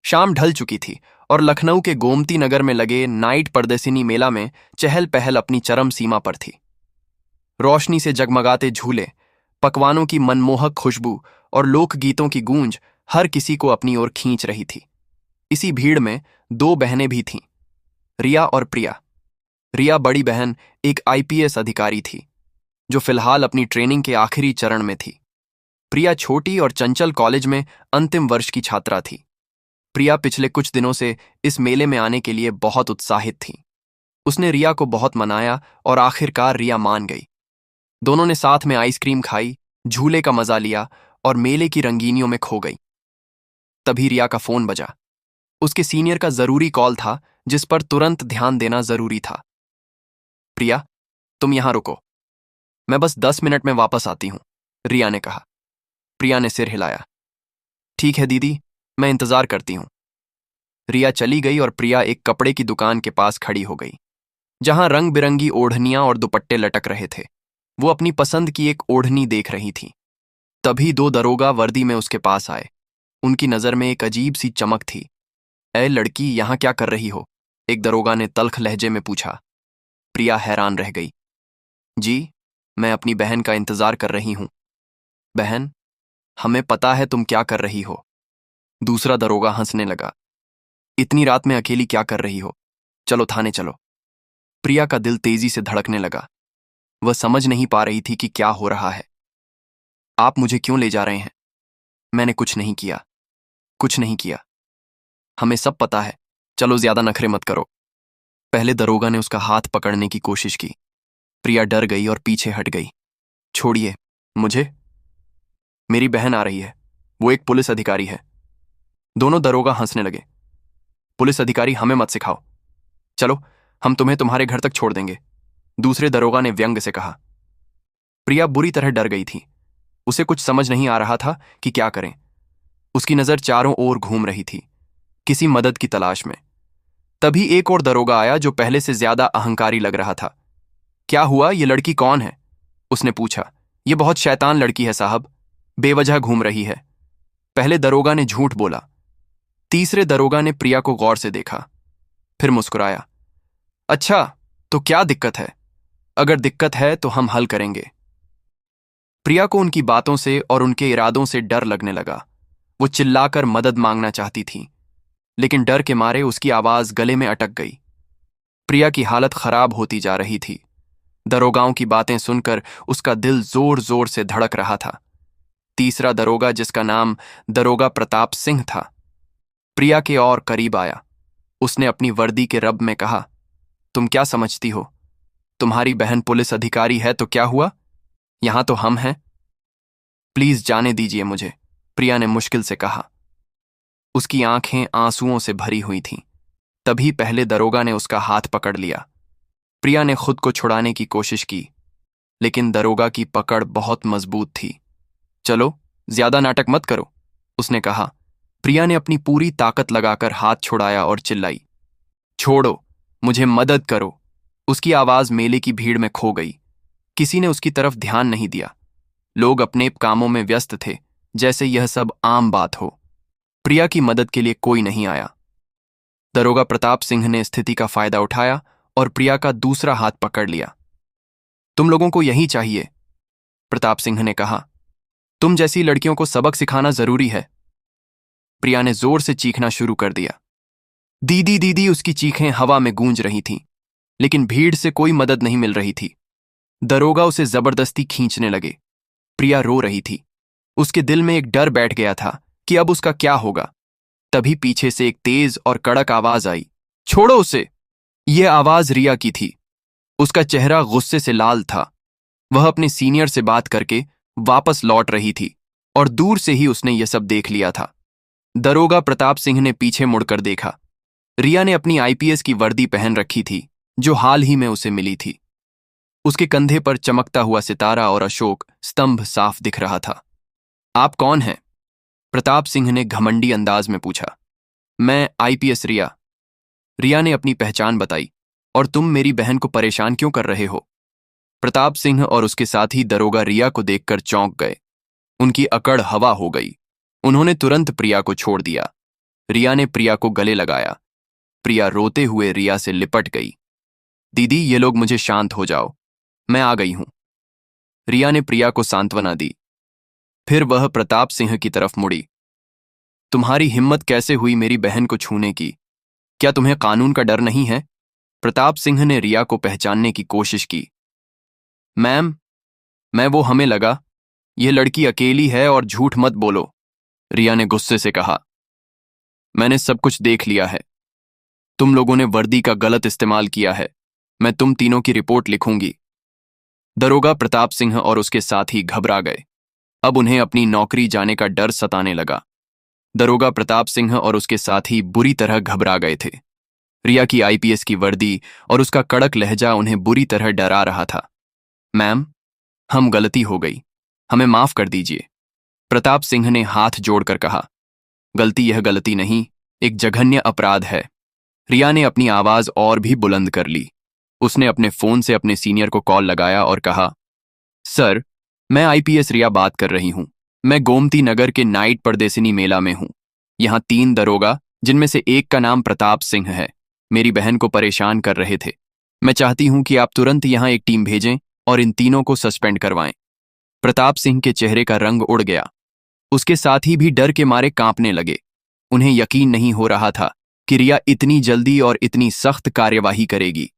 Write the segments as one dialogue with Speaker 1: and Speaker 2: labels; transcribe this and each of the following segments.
Speaker 1: शाम ढल चुकी थी और लखनऊ के गोमती नगर में लगे नाइट परदर्शिनी मेला में चहल पहल अपनी चरम सीमा पर थी। रोशनी से जगमगाते झूले, पकवानों की मनमोहक खुशबू और लोकगीतों की गूंज हर किसी को अपनी ओर खींच रही थी। इसी भीड़ में दो बहनें भी थीं, रिया और प्रिया। रिया बड़ी बहन एक आईपीएस अधिकारी थी, जो फिलहाल अपनी ट्रेनिंग के आखिरी चरण में थी। प्रिया छोटी और चंचल कॉलेज में अंतिम वर्ष की छात्रा थी। प्रिया पिछले कुछ दिनों से इस मेले में आने के लिए बहुत उत्साहित थी। उसने रिया को बहुत मनाया और आखिरकार रिया मान गई। दोनों ने साथ में आइसक्रीम खाई, झूले का मजा लिया और मेले की रंगीनियों में खो गई। तभी रिया का फोन बजा। उसके सीनियर का जरूरी कॉल था, जिस पर तुरंत ध्यान देना जरूरी था। प्रिया, तुम यहां रुको, मैं बस 10 मिनट में वापस आती हूं, रिया ने कहा। प्रिया ने सिर हिलाया। ठीक है दीदी, मैं इंतजार करती हूं। रिया चली गई और प्रिया एक कपड़े की दुकान के पास खड़ी हो गई, जहां रंग बिरंगी ओढ़नियां और दुपट्टे लटक रहे थे। वो अपनी पसंद की एक ओढ़नी देख रही थी। तभी दो दरोगा वर्दी में उसके पास आए। उनकी नजर में एक अजीब सी चमक थी। ए लड़की, यहां क्या कर रही हो? एक दरोगा ने तल्ख लहजे में पूछा। प्रिया हैरान रह गई। जी, मैं अपनी बहन का इंतजार कर रही हूं। बहन, हमें पता है तुम क्या कर रही हो। दूसरा दरोगा हंसने लगा। इतनी रात में अकेली क्या कर रही हो? चलो थाने चलो। प्रिया का दिल तेजी से धड़कने लगा। वह समझ नहीं पा रही थी कि क्या हो रहा है। आप मुझे क्यों ले जा रहे हैं? मैंने कुछ नहीं किया, कुछ नहीं किया। हमें सब पता है। चलो, ज्यादा नखरे मत करो। पहले दरोगा ने उसका हाथ पकड़ने की कोशिश की। प्रिया डर गई और पीछे हट गई। छोड़िए मुझे, मेरी बहन आ रही है, वो एक पुलिस अधिकारी है। दोनों दरोगा हंसने लगे। पुलिस अधिकारी हमें मत सिखाओ, चलो हम तुम्हें तुम्हारे घर तक छोड़ देंगे, दूसरे दरोगा ने व्यंग से कहा। प्रिया बुरी तरह डर गई थी। उसे कुछ समझ नहीं आ रहा था कि क्या करें। उसकी नजर चारों ओर घूम रही थी, किसी मदद की तलाश में। तभी एक और दरोगा आया, जो पहले से ज्यादा अहंकारी लग रहा था। क्या हुआ, ये लड़की कौन है? उसने पूछा। ये बहुत शैतान लड़की है साहब, बेवजह घूम रही है, पहले दरोगा ने झूठ बोला। तीसरे दरोगा ने प्रिया को गौर से देखा, फिर मुस्कुराया। अच्छा, तो क्या दिक्कत है? अगर दिक्कत है तो हम हल करेंगे। प्रिया को उनकी बातों से और उनके इरादों से डर लगने लगा। वो चिल्लाकर मदद मांगना चाहती थी, लेकिन डर के मारे उसकी आवाज गले में अटक गई। प्रिया की हालत खराब होती जा रही थी। दरोगाओं की बातें सुनकर उसका दिल जोर जोर से धड़क रहा था। तीसरा दरोगा, जिसका नाम दरोगा प्रताप सिंह था, प्रिया के और करीब आया। उसने अपनी वर्दी के रब में कहा, तुम क्या समझती हो? तुम्हारी बहन पुलिस अधिकारी है तो क्या हुआ? यहां तो हम हैं। प्लीज जाने दीजिए मुझे, प्रिया ने मुश्किल से कहा। उसकी आंखें आंसुओं से भरी हुई थीं। तभी पहले दरोगा ने उसका हाथ पकड़ लिया। प्रिया ने खुद को छुड़ाने की कोशिश की, लेकिन दरोगा की पकड़ बहुत मजबूत थी। चलो, ज्यादा नाटक मत करो, उसने कहा। प्रिया ने अपनी पूरी ताकत लगाकर हाथ छुड़ाया और चिल्लाई, छोड़ो, मुझे मदद करो। उसकी आवाज मेले की भीड़ में खो गई। किसी ने उसकी तरफ ध्यान नहीं दिया। लोग अपने कामों में व्यस्त थे, जैसे यह सब आम बात हो। प्रिया की मदद के लिए कोई नहीं आया। दरोगा प्रताप सिंह ने स्थिति का फायदा उठाया और प्रिया का दूसरा हाथ पकड़ लिया। तुम लोगों को यही चाहिए, प्रताप सिंह ने कहा। तुम जैसी लड़कियों को सबक सिखाना जरूरी है। प्रिया ने जोर से चीखना शुरू कर दिया। दीदी दीदी, उसकी चीखें हवा में गूंज रही थीं, लेकिन भीड़ से कोई मदद नहीं मिल रही थी। दरोगा उसे जबरदस्ती खींचने लगे। प्रिया रो रही थी। उसके दिल में एक डर बैठ गया था कि अब उसका क्या होगा। तभी पीछे से एक तेज और कड़क आवाज आई, छोड़ो उसे। यह आवाज रिया की थी। उसका चेहरा गुस्से से लाल था। वह अपने सीनियर से बात करके वापस लौट रही थी और दूर से ही उसने यह सब देख लिया था। दरोगा प्रताप सिंह ने पीछे मुड़कर देखा। रिया ने अपनी आईपीएस की वर्दी पहन रखी थी, जो हाल ही में उसे मिली थी। उसके कंधे पर चमकता हुआ सितारा और अशोक स्तंभ साफ दिख रहा था। आप कौन हैं? प्रताप सिंह ने घमंडी अंदाज में पूछा। मैं आईपीएस रिया। रिया ने अपनी पहचान बताई। और तुम मेरी बहन को परेशान क्यों कर रहे हो? प्रताप सिंह और उसके साथी दरोगा रिया को देखकर चौंक गए। उनकी अकड़ हवा हो गई। उन्होंने तुरंत प्रिया को छोड़ दिया। रिया ने प्रिया को गले लगाया। प्रिया रोते हुए रिया से लिपट गई। दीदी, ये लोग, मुझे शांत हो जाओ, मैं आ गई हूं। रिया ने प्रिया को सांत्वना दी। फिर वह प्रताप सिंह की तरफ मुड़ी। तुम्हारी हिम्मत कैसे हुई मेरी बहन को छूने की? क्या तुम्हें कानून का डर नहीं है? प्रताप सिंह ने रिया को पहचानने की कोशिश की। मैम, मैं वो, हमें लगा यह लड़की अकेली है और झूठ मत बोलो, रिया ने गुस्से से कहा। मैंने सब कुछ देख लिया है। तुम लोगों ने वर्दी का गलत इस्तेमाल किया है। मैं तुम तीनों की रिपोर्ट लिखूंगी। दरोगा प्रताप सिंह और उसके साथी घबरा गए। अब उन्हें अपनी नौकरी जाने का डर सताने लगा। दरोगा प्रताप सिंह और उसके साथी बुरी तरह घबरा गए थे। रिया की आईपीएस की वर्दी और उसका कड़क लहजा उन्हें बुरी तरह डरा रहा था। मैम, हम गलती हो गई, हमें माफ कर दीजिए, प्रताप सिंह ने हाथ जोड़कर कहा। गलती, यह गलती नहीं, एक जघन्य अपराध है। रिया ने अपनी आवाज और भी बुलंद कर ली। उसने अपने फोन से अपने सीनियर को कॉल लगाया और कहा, सर, मैं आईपीएस रिया बात कर रही हूं। मैं गोमती नगर के नाइट परदेसिनी मेला में हूं। यहां 3 दरोगा, जिनमें से एक का नाम प्रताप सिंह है, मेरी बहन को परेशान कर रहे थे। मैं चाहती हूं कि आप तुरंत यहां एक टीम भेजें और इन तीनों को सस्पेंड करवाएं। प्रताप सिंह के चेहरे का रंग उड़ गया। उसके साथी भी डर के मारे कांपने लगे। उन्हें यकीन नहीं हो रहा था कि रिया इतनी जल्दी और इतनी सख्त कार्यवाही करेगी।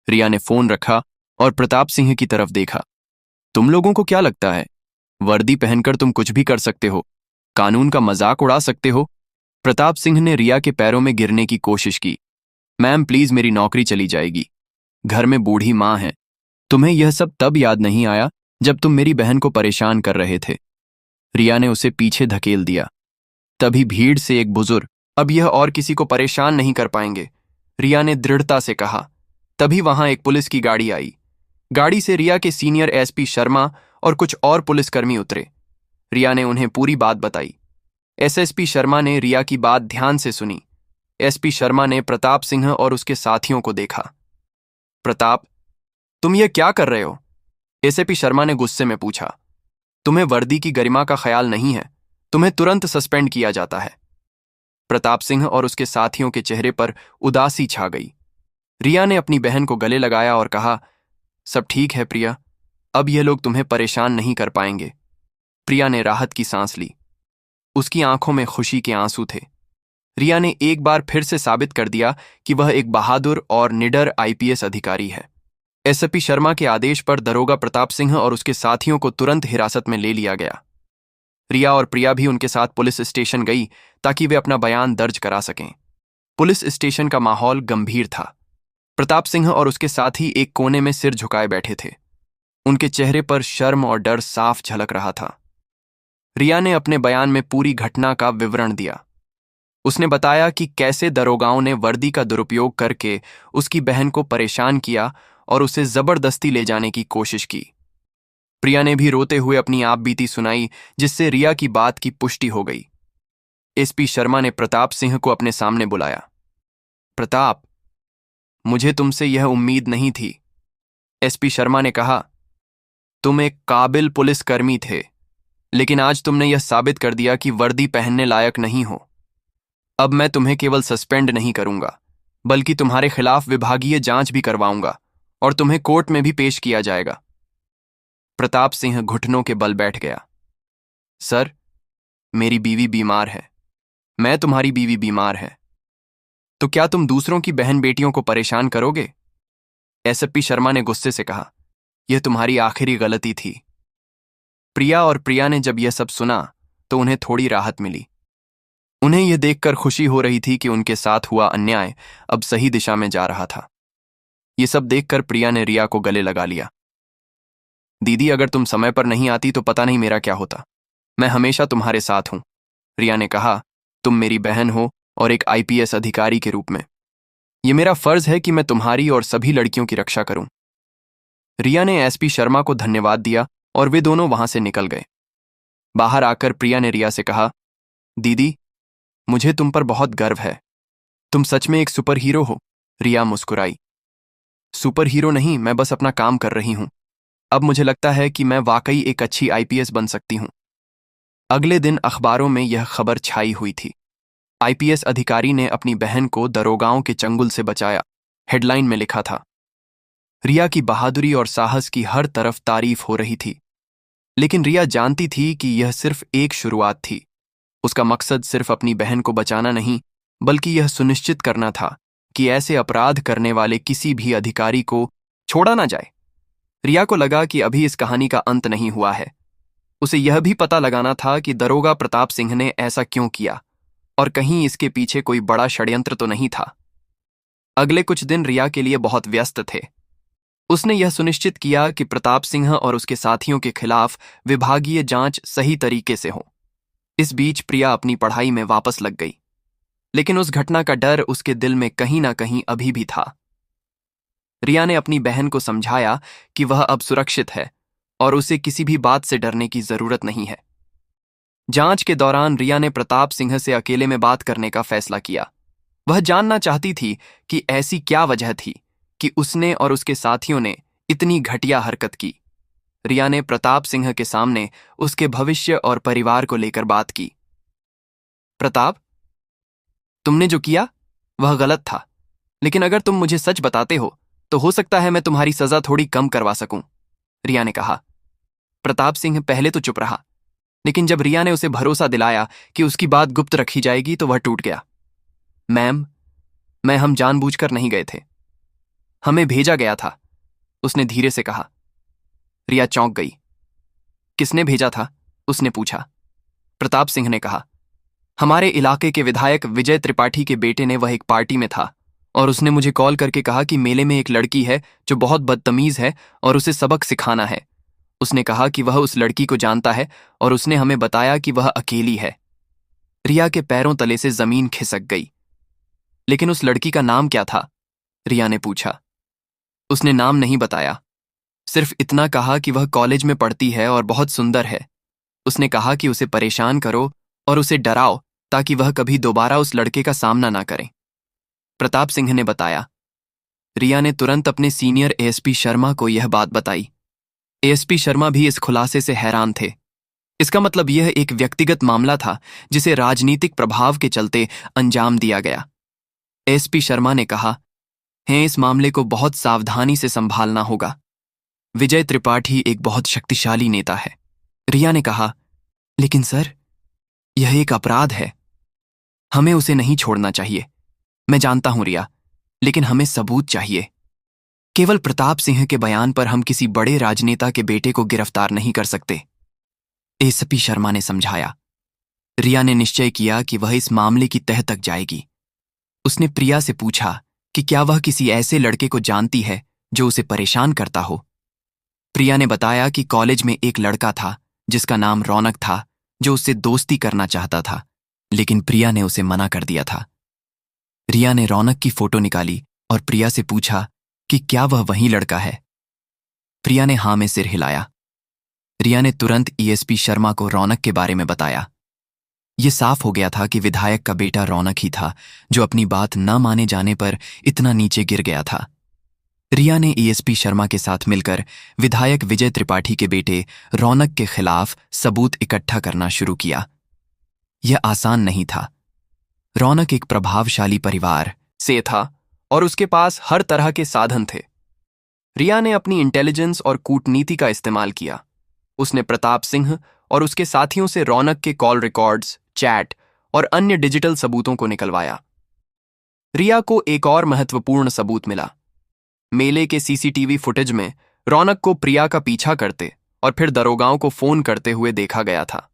Speaker 1: रिया ने फोन रखा और प्रताप सिंह की तरफ देखा। तुम लोगों को क्या लगता है, वर्दी पहनकर तुम कुछ भी कर सकते हो, कानून का मजाक उड़ा सकते हो? प्रताप सिंह ने रिया के पैरों में गिरने की कोशिश की। मैम प्लीज, मेरी नौकरी चली जाएगी। घर में बूढ़ी मां है। तुम्हें यह सब तब याद नहीं आया जब तुम मेरी बहन को परेशान कर रहे थे। रिया ने उसे पीछे धकेल दिया। तभी भीड़ से एक बुजुर्ग, अब यह और किसी को परेशान नहीं कर पाएंगे, रिया ने दृढ़ता से कहा। तभी वहां एक पुलिस की गाड़ी आई। गाड़ी से रिया के सीनियर एसपी शर्मा और कुछ और पुलिसकर्मी उतरे। रिया ने उन्हें पूरी बात बताई। एसएसपी शर्मा ने रिया की बात ध्यान से सुनी। एसपी शर्मा ने प्रताप सिंह और उसके साथियों को देखा। प्रताप, तुम ये क्या कर रहे हो? एसपी शर्मा ने गुस्से में पूछा। तुम्हें वर्दी की गरिमा का ख्याल नहीं है, तुम्हें तुरंत सस्पेंड किया जाता है। प्रताप सिंह और उसके साथियों के चेहरे पर उदासी छा गई। रिया ने अपनी बहन को गले लगाया और कहा, सब ठीक है प्रिया, अब ये लोग तुम्हें परेशान नहीं कर पाएंगे। प्रिया ने राहत की सांस ली। उसकी आंखों में खुशी के आंसू थे। रिया ने एक बार फिर से साबित कर दिया कि वह एक बहादुर और निडर आईपीएस अधिकारी है। एसपी शर्मा के आदेश पर दरोगा प्रताप सिंह और उसके साथियों को तुरंत हिरासत में ले लिया गया। रिया और प्रिया भी उनके साथ पुलिस स्टेशन गई ताकि वे अपना बयान दर्ज करा सकें। पुलिस स्टेशन का माहौल गंभीर था। प्रताप सिंह और उसके साथी एक कोने में सिर झुकाए बैठे थे। उनके चेहरे पर शर्म और डर साफ झलक रहा था। रिया ने अपने बयान में पूरी घटना का विवरण दिया। उसने बताया कि कैसे दरोगाओं ने वर्दी का दुरुपयोग करके उसकी बहन को परेशान किया और उसे जबरदस्ती ले जाने की कोशिश की। प्रिया ने भी रोते हुए अपनी आप बीती सुनाई, जिससे रिया की बात की पुष्टि हो गई। एसपी शर्मा ने प्रताप सिंह को अपने सामने बुलाया। प्रताप, मुझे तुमसे यह उम्मीद नहीं थी। एसपी शर्मा ने कहा, तुम एक काबिल पुलिसकर्मी थे, लेकिन आज तुमने यह साबित कर दिया कि वर्दी पहनने लायक नहीं हो। अब मैं तुम्हें केवल सस्पेंड नहीं करूंगा, बल्कि तुम्हारे खिलाफ विभागीय जांच भी करवाऊंगा और तुम्हें कोर्ट में भी पेश किया जाएगा। प्रताप सिंह घुटनों के बल बैठ गया। सर, मेरी बीवी बीमार है। मैं तुम्हारी बीवी बीमार है, तो क्या तुम दूसरों की बहन बेटियों को परेशान करोगे? एसपी शर्मा ने गुस्से से कहा, यह तुम्हारी आखिरी गलती थी। प्रिया ने जब यह सब सुना तो उन्हें थोड़ी राहत मिली। उन्हें यह देखकर खुशी हो रही थी कि उनके साथ हुआ अन्याय अब सही दिशा में जा रहा था। ये सब देखकर प्रिया ने रिया को गले लगा लिया। दीदी, अगर तुम समय पर नहीं आती तो पता नहीं मेरा क्या होता। मैं हमेशा तुम्हारे साथ हूं, रिया ने कहा। तुम मेरी बहन हो और एक आईपीएस अधिकारी के रूप में यह मेरा फर्ज है कि मैं तुम्हारी और सभी लड़कियों की रक्षा करूं। रिया ने एसपी शर्मा को धन्यवाद दिया और वे दोनों वहां से निकल गए। बाहर आकर प्रिया ने रिया से कहा, दीदी, मुझे तुम पर बहुत गर्व है। तुम सच में एक सुपर हीरो हो। रिया मुस्कुराई। सुपर हीरो नहीं, मैं बस अपना काम कर रही हूं। अब मुझे लगता है कि मैं वाकई एक अच्छी आईपीएस बन सकती हूं। अगले दिन अखबारों में यह खबर छाई हुई थी। आईपीएस अधिकारी ने अपनी बहन को दरोगाओं के चंगुल से बचाया, हेडलाइन में लिखा था। रिया की बहादुरी और साहस की हर तरफ तारीफ हो रही थी, लेकिन रिया जानती थी कि यह सिर्फ एक शुरुआत थी। उसका मकसद सिर्फ अपनी बहन को बचाना नहीं, बल्कि यह सुनिश्चित करना था कि ऐसे अपराध करने वाले किसी भी अधिकारी को छोड़ा ना जाए। रिया को लगा कि अभी इस कहानी का अंत नहीं हुआ है। उसे यह भी पता लगाना था कि दरोगा प्रताप सिंह ने ऐसा क्यों किया और कहीं इसके पीछे कोई बड़ा षड्यंत्र तो नहीं था। अगले कुछ दिन रिया के लिए बहुत व्यस्त थे। उसने यह सुनिश्चित किया कि प्रताप सिंह और उसके साथियों के खिलाफ विभागीय जांच सही तरीके से हो। इस बीच प्रिया अपनी पढ़ाई में वापस लग गई, लेकिन उस घटना का डर उसके दिल में कहीं ना कहीं अभी भी था। रिया ने अपनी बहन को समझाया कि वह अब सुरक्षित है और उसे किसी भी बात से डरने की जरूरत नहीं है। जांच के दौरान रिया ने प्रताप सिंह से अकेले में बात करने का फैसला किया। वह जानना चाहती थी कि ऐसी क्या वजह थी कि उसने और उसके साथियों ने इतनी घटिया हरकत की। रिया ने प्रताप सिंह के सामने उसके भविष्य और परिवार को लेकर बात की। प्रताप, तुमने जो किया वह गलत था, लेकिन अगर तुम मुझे सच बताते हो हो सकता है मैं तुम्हारी सजा थोड़ी कम करवा सकूं, रिया ने कहा। प्रताप सिंह पहले तो चुप रहा, लेकिन जब रिया ने उसे भरोसा दिलाया कि उसकी बात गुप्त रखी जाएगी तो वह टूट गया। मैम, हम जानबूझकर नहीं गए थे, हमें भेजा गया था, उसने धीरे से कहा। रिया चौंक गई। किसने भेजा था? उसने पूछा। प्रताप सिंह ने कहा, हमारे इलाके के विधायक विजय त्रिपाठी के बेटे ने, वह एक पार्टी में था और उसने मुझे कॉल करके कहा कि मेले में एक लड़की है जो बहुत बदतमीज है और उसे सबक सिखाना है। उसने कहा कि वह उस लड़की को जानता है और उसने हमें बताया कि वह अकेली है। रिया के पैरों तले से जमीन खिसक गई। लेकिन उस लड़की का नाम क्या था? रिया ने पूछा। उसने नाम नहीं बताया, सिर्फ इतना कहा कि वह कॉलेज में पढ़ती है और बहुत सुंदर है। उसने कहा कि उसे परेशान करो और उसे डराओ ताकि वह कभी दोबारा उस लड़के का सामना ना करे, प्रताप सिंह ने बताया। रिया ने तुरंत अपने सीनियर एएसपी शर्मा को यह बात बताई। एएसपी शर्मा भी इस खुलासे से हैरान थे। इसका मतलब यह एक व्यक्तिगत मामला था जिसे राजनीतिक प्रभाव के चलते अंजाम दिया गया। एएसपी शर्मा ने कहा, है इस मामले को बहुत सावधानी से संभालना होगा। विजय त्रिपाठी एक बहुत शक्तिशाली नेता है। रिया ने कहा, लेकिन सर, यह एक अपराध है, हमें उसे नहीं छोड़ना चाहिए। मैं जानता हूं रिया, लेकिन हमें सबूत चाहिए। केवल प्रताप सिंह के बयान पर हम किसी बड़े राजनेता के बेटे को गिरफ्तार नहीं कर सकते, एएसपी शर्मा ने समझाया। रिया ने निश्चय किया कि वह इस मामले की तह तक जाएगी। उसने प्रिया से पूछा कि क्या वह किसी ऐसे लड़के को जानती है जो उसे परेशान करता हो। प्रिया ने बताया कि कॉलेज में एक लड़का था जिसका नाम रौनक था, जो उससे दोस्ती करना चाहता था, लेकिन प्रिया ने उसे मना कर दिया था। रिया ने रौनक की फोटो निकाली और प्रिया से पूछा कि क्या वह वही लड़का है। प्रिया ने हां में सिर हिलाया। रिया ने तुरंत एएसपी शर्मा को रौनक के बारे में बताया। यह साफ हो गया था कि विधायक का बेटा रौनक ही था जो अपनी बात न माने जाने पर इतना नीचे गिर गया था। रिया ने एएसपी शर्मा के साथ मिलकर विधायक विजय त्रिपाठी के बेटे रौनक के खिलाफ सबूत इकट्ठा करना शुरू किया। यह आसान नहीं था। रौनक एक प्रभावशाली परिवार से था और उसके पास हर तरह के साधन थे। रिया ने अपनी इंटेलिजेंस और कूटनीति का इस्तेमाल किया। उसने प्रताप सिंह और उसके साथियों से रौनक के कॉल रिकॉर्ड्स, चैट और अन्य डिजिटल सबूतों को निकलवाया। रिया को एक और महत्वपूर्ण सबूत मिला। मेले के सीसीटीवी फुटेज में रौनक को प्रिया का पीछा करते और फिर दरोगाओं को फोन करते हुए देखा गया था।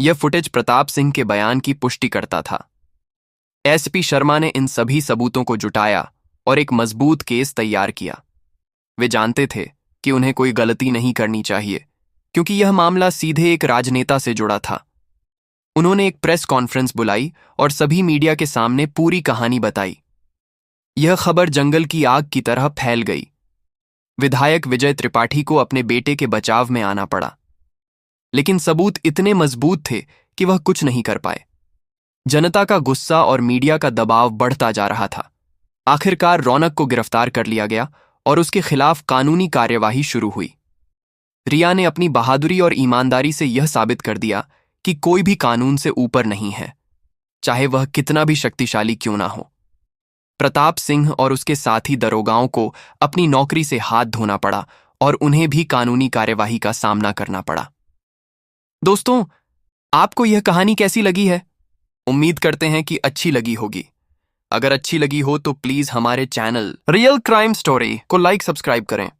Speaker 1: यह फुटेज प्रताप सिंह के बयान की पुष्टि करता था। एसपी शर्मा ने इन सभी सबूतों को जुटाया और एक मजबूत केस तैयार किया। वे जानते थे कि उन्हें कोई गलती नहीं करनी चाहिए, क्योंकि यह मामला सीधे एक राजनेता से जुड़ा था। उन्होंने एक प्रेस कॉन्फ्रेंस बुलाई और सभी मीडिया के सामने पूरी कहानी बताई। यह खबर जंगल की आग की तरह फैल गई। विधायक विजय त्रिपाठी को अपने बेटे के बचाव में आना पड़ा, लेकिन सबूत इतने मजबूत थे कि वह कुछ नहीं कर पाए। जनता का गुस्सा और मीडिया का दबाव बढ़ता जा रहा था। आखिरकार रौनक को गिरफ्तार कर लिया गया और उसके खिलाफ कानूनी कार्यवाही शुरू हुई। रिया ने अपनी बहादुरी और ईमानदारी से यह साबित कर दिया कि कोई भी कानून से ऊपर नहीं है। चाहे वह कितना भी शक्तिशाली क्यों ना हो। प्रताप सिंह और उसके साथी दरोगाओं को अपनी नौकरी से हाथ धोना पड़ा और उन्हें भी कानूनी कार्यवाही का सामना करना पड़ा। दोस्तों, आपको यह कहानी कैसी लगी है? उम्मीद करते हैं कि अच्छी लगी होगी। अगर अच्छी लगी हो तो प्लीज हमारे चैनल रियल क्राइम स्टोरी को लाइक सब्सक्राइब करें।